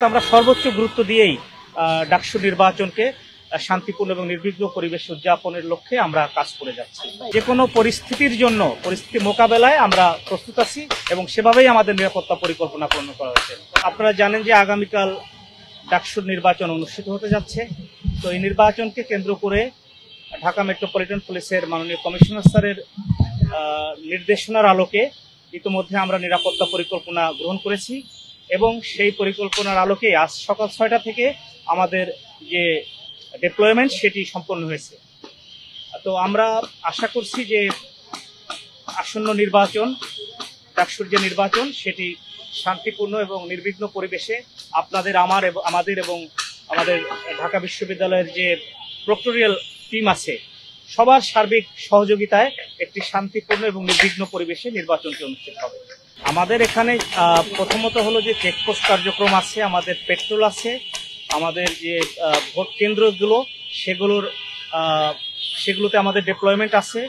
আমরা সর্বোচ্চ গুরুত্ব দিয়েই ডাকসু নির্বাচনকে শান্তিপূর্ণ এবং নির্বিঘ্ন পরিবেশ উদযাপনের লক্ষ্যে আমরা কাজ করে যাচ্ছি। যে কোনো পরিস্থিতির জন্য পরিস্থিতি মোকাবেলায় আমরা প্রস্তুত আছি এবং সেভাবেই আমাদের নিরাপত্তা পরিকল্পনা প্রণয়ন করা হয়েছে। আপনারা জানেন যে আগামীকাল ডাকসুর নির্বাচন অনুষ্ঠিত হতে যাচ্ছে। তো এই নির্বাচনকে কেন্দ্র করে ঢাকা মেট্রোপলিটন পুলিশের মাননীয় কমিশনার স্যারের নির্দেশনার আলোকে ইতিমধ্যে আমরা নিরাপত্তা পরিকল্পনা গ্রহণ করেছি এবং সেই পরিকল্পনার আলোকে আজ সকাল ৬টা থেকে আমাদের যে ডিপ্লয়মেন্ট সেটি সম্পন্ন হয়েছে। তো আমরা আশা করছি যে আসন্ন নির্বাচন, ডাকসুর যে নির্বাচন সেটি শান্তিপূর্ণ এবং নির্বিঘ্ন পরিবেশে আমাদের এবং আমাদের ঢাকা বিশ্ববিদ্যালয়ের যে প্রক্টোরিয়াল টিম আছে সবার সার্বিক সহযোগিতায় একটি শান্তিপূর্ণ এবং নির্বিঘ্ন পরিবেশে নির্বাচনটি অনুষ্ঠিত হবে। আমাদের এখানে প্রথমত হলো যে চেকপোস্ট কার্যক্রম আছে, আমাদের পেট্রোল আছে, আমাদের যে ভোট কেন্দ্রগুলো সেগুলোতে আমাদের ডিপ্লয়মেন্ট আছে,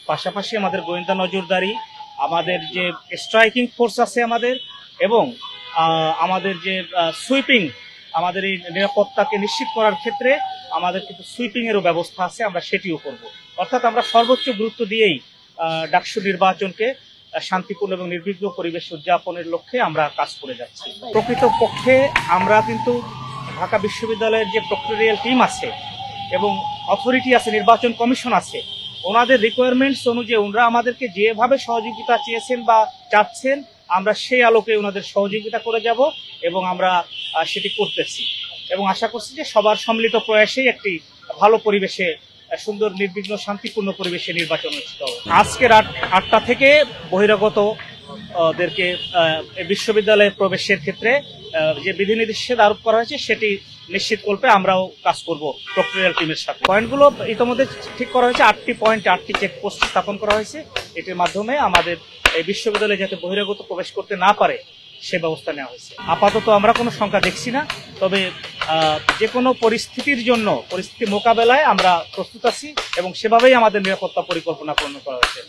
পাশাপাশি আমাদের গোয়েন্দা নজরদারি, আমাদের যে স্ট্রাইকিং ফোর্স আছে আমাদের, এবং আমাদের যে সুইপিং, আমাদের এই নিরাপত্তাকে নিশ্চিত করার ক্ষেত্রে আমাদের কিন্তু সুইপিং এরও ব্যবস্থা আছে, আমরা সেটিও করব। অর্থাৎ আমরা সর্বোচ্চ গুরুত্ব দিয়েই ডাকসু নির্বাচনকে শান্তিপূর্ণ এবং নির্বিঘ্ন পরিবেশ উদযাপনের লক্ষ্যে আমরা কাজ করে যাচ্ছি। প্রকৃতপক্ষে আমরা কিন্তু ঢাকা বিশ্ববিদ্যালয়ের যে প্রক্টোরিয়াল টিম আছে এবং অথরিটি আছে, নির্বাচন কমিশন আছে, ওনাদের রিকোয়ারমেন্টস অনুযায়ী ওনারা আমাদেরকে যেভাবে সহযোগিতা চেয়েছেন বা চাচ্ছেন আমরা সেই আলোকে ওনাদের সহযোগিতা করে যাব এবং আমরা সেটি করতেছি এবং আশা করছি যে সবার সম্মিলিত প্রয়াসেই একটি ভালো পরিবেশে, সুন্দর নির্বিঘ্ন শান্তিপূর্ণ পরিবেশে নির্বাচন অনুষ্ঠিত হবে। আজকে রাত 8টা থেকে বহিরাগতদেরকে বিশ্ববিদ্যালয়ে প্রবেশের ক্ষেত্রে যে বিধিনিষেধ আরোপ করা হয়েছে সেটি নিশ্চিত করতে আমরাও কাজ করব প্রক্টোরিয়াল টিমের সাথে। পয়েন্টগুলো ইতিমধ্যে ঠিক করা হয়েছে, 8টি পয়েন্টে 8টি চেকপোস্ট স্থাপন করা হয়েছে। এটির মাধ্যমে আমাদের এই বিশ্ববিদ্যালয়ে যাতে বহিরাগত প্রবেশ করতে না পারে সে ব্যবস্থা নেওয়া হয়েছে। আপাতত আমরা কোনো সংখ্যা দেখছি না, তবে যে কোনো পরিস্থিতির জন্য পরিস্থিতি মোকাবেলায় আমরা প্রস্তুত আছি এবং সেভাবেই আমাদের নিরাপত্তা পরিকল্পনা প্রণয়ন করা হয়েছে।